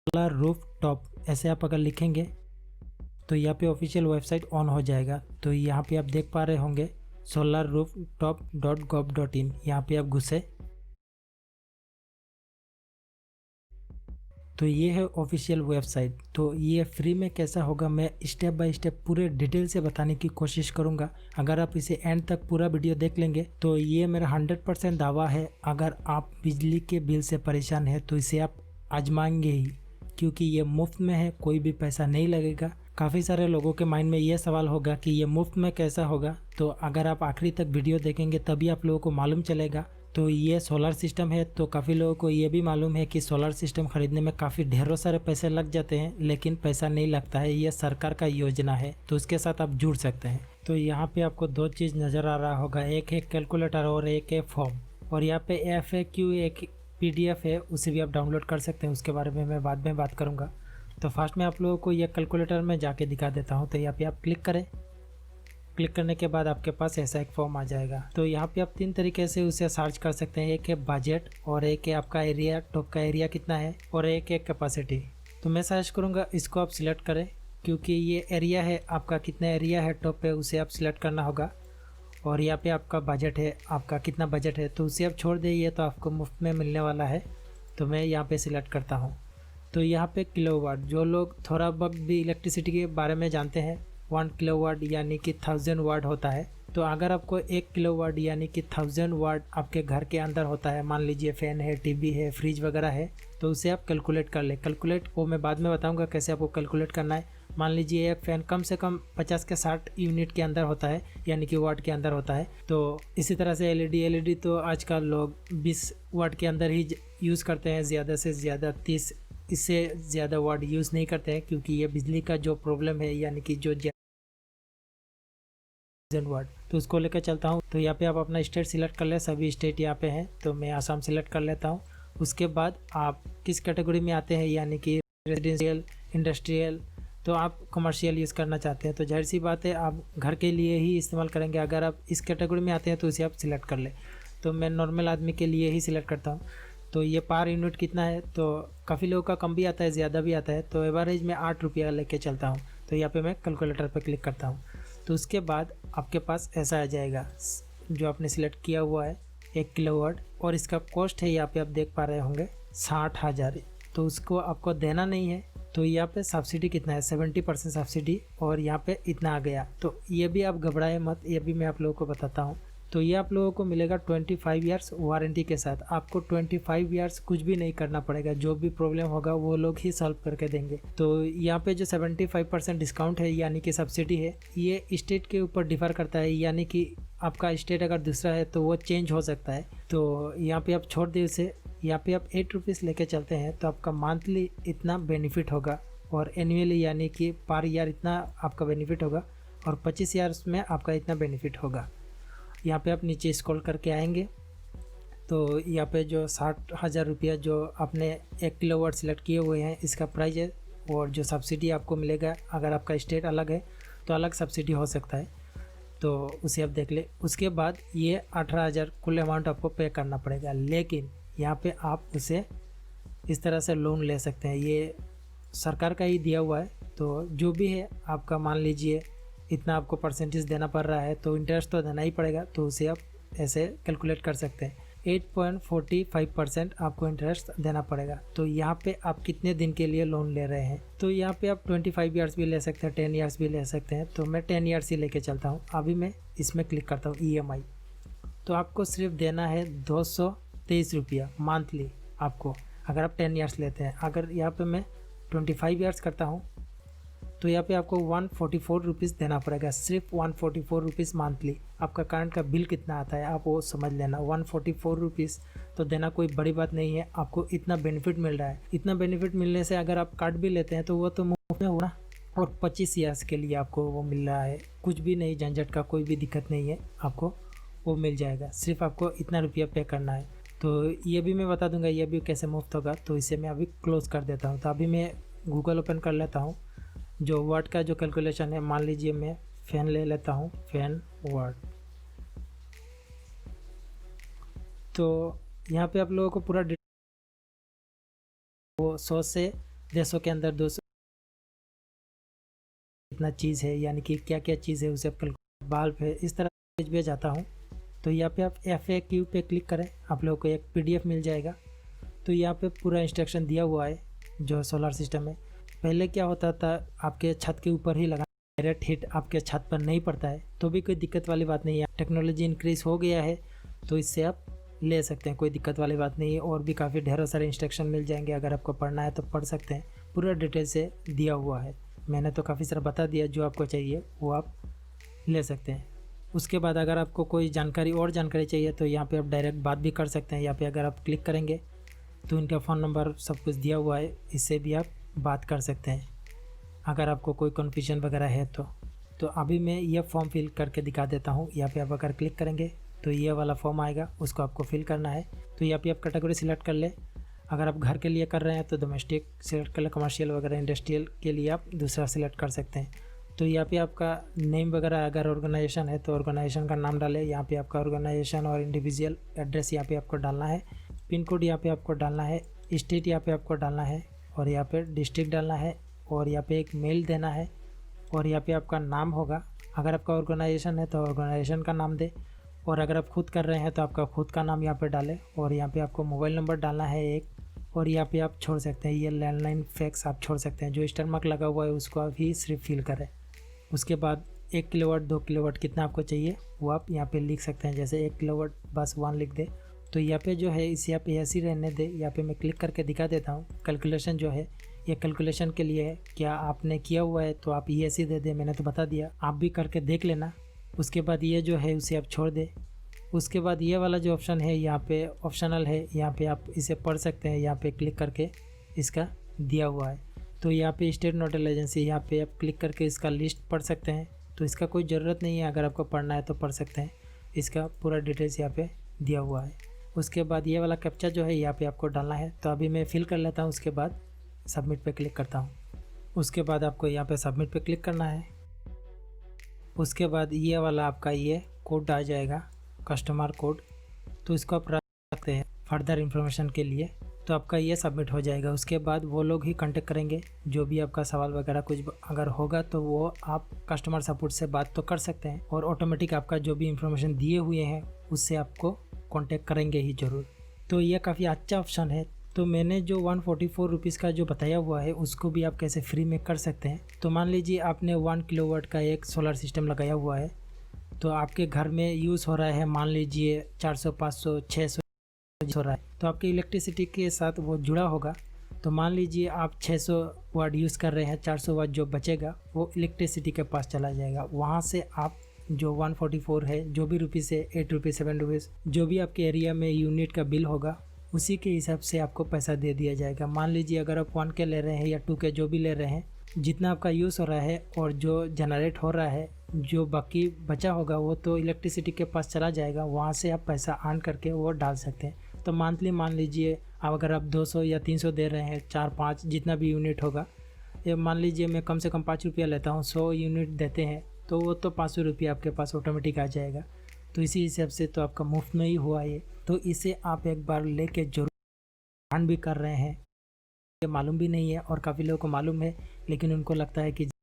Solar roof top ऐसे आप अगर लिखेंगे तो यहाँ पे ऑफिशियल वेबसाइट ऑन हो जाएगा। तो यहाँ पे आप देख पा रहे होंगे solarrooftop.gov.in, यहाँ पे आप घुसे तो ये है ऑफिशियल वेबसाइट। तो ये फ्री में कैसा होगा मैं स्टेप बाय स्टेप पूरे डिटेल से बताने की कोशिश करूँगा। अगर आप इसे एंड तक पूरा वीडियो देख लेंगे तो ये मेरा 100% दावा है, अगर आप बिजली के बिल से परेशान है तो इसे आप आजमाएंगे ही, क्योंकि ये मुफ्त में है, कोई भी पैसा नहीं लगेगा। काफ़ी सारे लोगों के माइंड में ये सवाल होगा कि ये मुफ्त में कैसा होगा, तो अगर आप आखिरी तक वीडियो देखेंगे तभी आप लोगों को मालूम चलेगा। तो ये सोलर सिस्टम है, तो काफ़ी लोगों को ये भी मालूम है कि सोलर सिस्टम खरीदने में काफ़ी ढेरों सारे पैसे लग जाते हैं, लेकिन पैसा नहीं लगता है। ये सरकार का योजना है, तो उसके साथ आप जुड़ सकते हैं। तो यहाँ पे आपको दो चीज़ नज़र आ रहा होगा, एक है कैलकुलेटर और एक है फॉर्म। और यहाँ पे FAQ एक PDF है, उसे भी आप डाउनलोड कर सकते हैं, उसके बारे में मैं बाद में बात करूँगा। तो फर्स्ट में आप लोगों को यह कैलकुलेटर में जाके दिखा देता हूँ। तो यहाँ पे आप क्लिक करें। क्लिक करने के बाद आपके पास ऐसा एक फॉर्म आ जाएगा। तो यहाँ पे आप 3 तरीके से उसे सर्च कर सकते हैं, एक है बजट, और एक है आपका एरिया, टॉप का एरिया कितना है, और एक है कैपेसिटी। तो मैं सजेस्ट करूँगा इसको आप सिलेक्ट करें, क्योंकि ये एरिया है आपका, कितना एरिया है टॉप पे उसे आप सिलेक्ट करना होगा। और यहाँ पे आपका बजट है, आपका कितना बजट है, तो उसे आप छोड़ दीजिए, तो आपको मुफ्त में मिलने वाला है। तो मैं यहाँ पे सिलेक्ट करता हूँ। तो यहाँ पे किलोवाट, जो लोग थोड़ा बहुत भी इलेक्ट्रिसिटी के बारे में जानते हैं, 1 किलोवाट यानी कि 1000 वाट होता है। तो अगर आपको 1 किलोवाट यानी कि 1000 वाट आपके घर के अंदर होता है, मान लीजिए फ़ैन है, टीवी है, फ्रिज वगैरह है, तो उसे आप कैलकुलेट कर ले। कैलकुलेट वो मैं बाद में बताऊंगा कैसे आपको कैलकुलेट करना है। मान लीजिए एक फ़ैन कम से कम 50 के 60 यूनिट के अंदर होता है, यानी कि वाट के अंदर होता है। तो इसी तरह से एलईडी तो आजकल लोग 20 वाट के अंदर ही यूज़ करते हैं, ज़्यादा से ज़्यादा 30, इससे ज़्यादा वाट यूज़ नहीं करते हैं, क्योंकि ये बिजली का जो प्रॉब्लम है, यानी कि जो वाट, तो उसको लेकर चलता हूँ। तो यहाँ पे आप अपना स्टेट सिलेक्ट कर ले, सभी स्टेट यहाँ पे हैं, तो मैं आसाम सिलेक्ट कर लेता हूँ। उसके बाद आप किस कैटेगरी में आते हैं, यानी कि रेजिडेंशियल, इंडस्ट्रियल, तो आप कमर्शियल यूज़ करना चाहते हैं, तो जाहिर सी बात है आप घर के लिए ही इस्तेमाल करेंगे। अगर आप इस कैटेगरी में आते हैं तो इसे आप सिलेक्ट कर ले। तो मैं नॉर्मल आदमी के लिए ही सिलेक्ट करता हूँ। तो ये पर यूनिट कितना है, तो काफ़ी लोगों का कम भी आता है, ज़्यादा भी आता है, तो एवरेज में 8 रुपया लेके चलता हूँ। तो यहाँ पे मैं कैलकुलेटर पर क्लिक करता हूँ। तो उसके बाद आपके पास ऐसा आ जाएगा जो आपने सिलेक्ट किया हुआ है, 1 किलोवाट, और इसका कॉस्ट है, यहाँ पे आप देख पा रहे होंगे 60,000। तो उसको आपको देना नहीं है। तो यहाँ पे सब्सिडी कितना है, 70% सब्सिडी, और यहाँ पे इतना आ गया। तो ये भी आप घबराए मत, ये भी मैं आप लोगों को बताता हूँ। तो ये आप लोगों को मिलेगा 25 ईयर्स वारंटी के साथ। आपको 25 ईयर्स कुछ भी नहीं करना पड़ेगा, जो भी प्रॉब्लम होगा वो लोग ही सॉल्व करके देंगे। तो यहाँ पे जो 75% डिस्काउंट है, यानी कि सब्सिडी है, ये स्टेट के ऊपर डिफर करता है, यानी कि आपका स्टेट अगर दूसरा है तो वो चेंज हो सकता है। तो यहाँ पे आप छोड़ दें उसे। यहाँ पे आप 8 रुपीज़ लेके चलते हैं, तो आपका मंथली इतना बेनिफिट होगा, और एनुअली यानी कि पर ईयर इतना आपका बेनिफिट होगा, और 25 ईयर्स में आपका इतना बेनिफिट होगा। यहाँ पे आप नीचे स्क्रॉल करके आएंगे, तो यहाँ पे जो 60,000 रुपया जो आपने 1 किलोवाट सिलेक्ट किए हुए हैं, इसका प्राइस है। और जो सब्सिडी आपको मिलेगा, अगर आपका स्टेट अलग है तो अलग सब्सिडी हो सकता है, तो उसे आप देख ले। उसके बाद ये 18,000 कुल अमाउंट आपको पे करना पड़ेगा, लेकिन यहाँ पे आप उसे इस तरह से लोन ले सकते हैं, ये सरकार का ही दिया हुआ है। तो जो भी है आपका, मान लीजिए इतना आपको परसेंटेज देना पड़ रहा है, तो इंटरेस्ट तो देना ही पड़ेगा, तो उसे आप ऐसे कैलकुलेट कर सकते हैं। 8.45% आपको इंटरेस्ट देना पड़ेगा। तो यहाँ पे आप कितने दिन के लिए लोन ले रहे हैं, तो यहाँ पे आप 25 ईयर्स भी ले सकते हैं, 10 ईयर्स भी ले सकते हैं। तो मैं 10 ईयर्स ही लेके चलता हूँ। अभी मैं इसमें क्लिक करता हूँ EMI। तो आपको सिर्फ देना है 223 रुपया मंथली आपको, अगर आप 10 ईयर्स लेते हैं। अगर यहाँ पे मैं 25 ईयर्स करता हूँ, तो यहाँ पे आपको 144 रुपीज़ देना पड़ेगा, सिर्फ 144 रुपीज़ मंथली। आपका करंट का बिल कितना आता है आप वो समझ लेना। 144 रुपीज़ तो देना कोई बड़ी बात नहीं है, आपको इतना बेनिफिट मिल रहा है। इतना बेनिफिट मिलने से अगर आप कार्ड भी लेते हैं तो वो तो मुफ्त में होना, और 25 ईयर्स के लिए आपको वो मिल रहा है, कुछ भी नहीं, झंझट का कोई भी दिक्कत नहीं है, आपको वो मिल जाएगा। सिर्फ आपको इतना रुपया पे करना है। तो ये भी मैं बता दूंगा ये भी कैसे मुफ्त होगा। तो इसे मैं अभी क्लोज़ कर देता हूँ। तो अभी मैं गूगल ओपन कर लेता हूँ। जो वाट का जो कैलकुलेशन है, मान लीजिए मैं फ़ैन ले लेता हूँ, फ़ैन वाट। तो यहाँ पे आप लोगों को पूरा वो 100 से देशों के अंदर 200 इतना चीज़ है, यानी कि क्या क्या चीज़ है उसे आप बाल्ब है, इस तरह पेज पे जाता हूँ। तो यहाँ पे आप FAQ पे क्लिक करें, आप लोगों को एक PDF मिल जाएगा। तो यहाँ पे पूरा इंस्ट्रक्शन दिया हुआ है जो सोलर सिस्टम है। पहले क्या होता था, आपके छत के ऊपर ही लगा, डायरेक्ट हिट आपके छत पर नहीं पड़ता है, तो भी कोई दिक्कत वाली बात नहीं है। टेक्नोलॉजी इंक्रीज़ हो गया है तो इससे आप ले सकते हैं, कोई दिक्कत वाली बात नहीं है। और भी काफ़ी ढेरों सारे इंस्ट्रक्शन मिल जाएंगे, अगर आपको पढ़ना है तो पढ़ सकते हैं, पूरा डिटेल से दिया हुआ है। मैंने तो काफ़ी सारा बता दिया, जो आपको चाहिए वो आप ले सकते हैं। उसके बाद अगर आपको कोई और जानकारी चाहिए तो यहाँ पे आप डायरेक्ट बात भी कर सकते हैं। यहाँ पे अगर आप क्लिक करेंगे तो इनका फ़ोन नंबर सब कुछ दिया हुआ है, इससे भी आप बात कर सकते हैं अगर आपको कोई कन्फ्यूजन वगैरह है तो अभी मैं ये फॉर्म फिल करके दिखा देता हूँ। यहाँ पे आप अगर क्लिक करेंगे तो ये वाला फॉर्म आएगा, उसको आपको फिल करना है। तो यहाँ पे आप कैटेगरी सिलेक्ट कर ले, अगर आप घर के लिए कर रहे हैं तो डोमेस्टिक सिलेक्ट कर ले, कमर्शियल वगैरह इंडस्ट्रियल के लिए आप दूसरा सिलेक्ट कर सकते हैं। तो यहाँ पे आपका नेम वगैरह, अगर ऑर्गेनाइजेशन है तो ऑर्गेनाइजेशन का नाम डालें। यहाँ पे आपका ऑर्गेनाइजेशन और इंडिविजुअल एड्रेस यहाँ पे आपको डालना है, पिन कोड यहाँ पे आपको डालना है, स्टेट यहाँ पे आपको डालना है, और यहाँ पे डिस्ट्रिक्ट डालना है, और यहाँ पे एक मेल देना है, और यहाँ पे आपका नाम होगा। अगर आपका ऑर्गेनाइजेशन है तो ऑर्गेनाइजेशन का नाम दे, और अगर आप खुद कर रहे हैं तो आपका खुद का नाम यहाँ पे डालें, और यहाँ पे आपको मोबाइल नंबर डालना है एक, और यहाँ पे आप छोड़ सकते हैं ये लैंडलाइन फैक्स आप छोड़ सकते हैं, जो स्टार मार्क लगा हुआ है उसको आप ही सिर्फ फिल करें। उसके बाद 1 किलोवाट 2 किलोवाट कितना आपको चाहिए वो आप यहाँ पे लिख सकते हैं, जैसे 1 किलोवाट बस 1 लिख दे। तो यहाँ पे जो है इसे आप ऐसे ही रहने दे। यहाँ पे मैं क्लिक करके दिखा देता हूँ। कैलकुलेशन जो है ये कैलकुलेशन के लिए है, क्या आपने किया हुआ है तो आप ये ऐसे दे दे, मैंने तो बता दिया, आप भी करके देख लेना। उसके बाद ये जो है उसे आप छोड़ दे। उसके बाद ये वाला जो ऑप्शन है यहाँ पे ऑप्शनल है, यहाँ पे आप इसे पढ़ सकते हैं, यहाँ पे क्लिक करके इसका दिया हुआ है। तो यहाँ पे स्टेट नोडल एजेंसी, यहाँ पे आप क्लिक करके इसका लिस्ट पढ़ सकते हैं। तो इसका कोई ज़रूरत नहीं है, अगर आपको पढ़ना है तो पढ़ सकते हैं, इसका पूरा डिटेल्स यहाँ पे दिया हुआ है। उसके बाद ये वाला कैप्चा जो है यहाँ पे आपको डालना है। तो अभी मैं फिल कर लेता हूँ, उसके बाद सबमिट पे क्लिक करता हूँ। उसके बाद आपको यहाँ पे सबमिट पे क्लिक करना है। उसके बाद ये वाला आपका ये कोड आ जाएगा, कस्टमर कोड, तो इसको आप रख सकते हैं फर्दर इंफॉर्मेशन के लिए। तो आपका ये सबमिट हो जाएगा। उसके बाद वो लोग ही कांटेक्ट करेंगे, जो भी आपका सवाल वगैरह कुछ अगर होगा तो वो आप कस्टमर सपोर्ट से बात तो कर सकते हैं, और ऑटोमेटिक आपका जो भी इंफॉर्मेशन दिए हुए हैं उससे आपको कांटेक्ट करेंगे ही ज़रूर। तो ये काफ़ी अच्छा ऑप्शन है। तो मैंने जो 144 रुपीज़ का जो बताया हुआ है उसको भी आप कैसे फ्री में कर सकते हैं। तो मान लीजिए आपने 1 किलोवाट का एक सोलर सिस्टम लगाया हुआ है, तो आपके घर में यूज़ हो रहा है, मान लीजिए 400 500 600 हो रहा है, तो आपके इलेक्ट्रिसिटी के साथ वो जुड़ा होगा। तो मान लीजिए आप 600 वाट यूज़ कर रहे हैं, 400 वाट जो बचेगा वो इलेक्ट्रिसिटी के पास चला जाएगा। वहाँ से आप जो 144 है, जो भी रुपीज़ है, 8 रुपीज़ 7 रुपीज़, जो भी आपके एरिया में यूनिट का बिल होगा उसी के हिसाब से आपको पैसा दे दिया जाएगा। मान लीजिए अगर आप 1 के ले रहे हैं या 2 के जो भी ले रहे हैं, जितना आपका यूज़ हो रहा है और जो जनरेट हो रहा है, जो बाकी बचा होगा वो तो इलेक्ट्रिसिटी के पास चला जाएगा। वहाँ से आप पैसा अर्न करके वो डाल सकते हैं। तो मंथली मान लीजिए अब अगर आप 200 या 300 दे रहे हैं, 4-5 जितना भी यूनिट होगा, ये मान लीजिए मैं कम से कम 5 रुपया लेता हूँ, 100 यूनिट देते हैं तो वो तो 500 रुपया आपके पास ऑटोमेटिक आ जाएगा। तो इसी हिसाब से तो आपका मुफ्त में ही हुआ ये। तो इसे आप एक बार लेके जरूर अर्न भी कर रहे हैं, ये मालूम भी नहीं है, और काफ़ी लोगों को मालूम है लेकिन उनको लगता है कि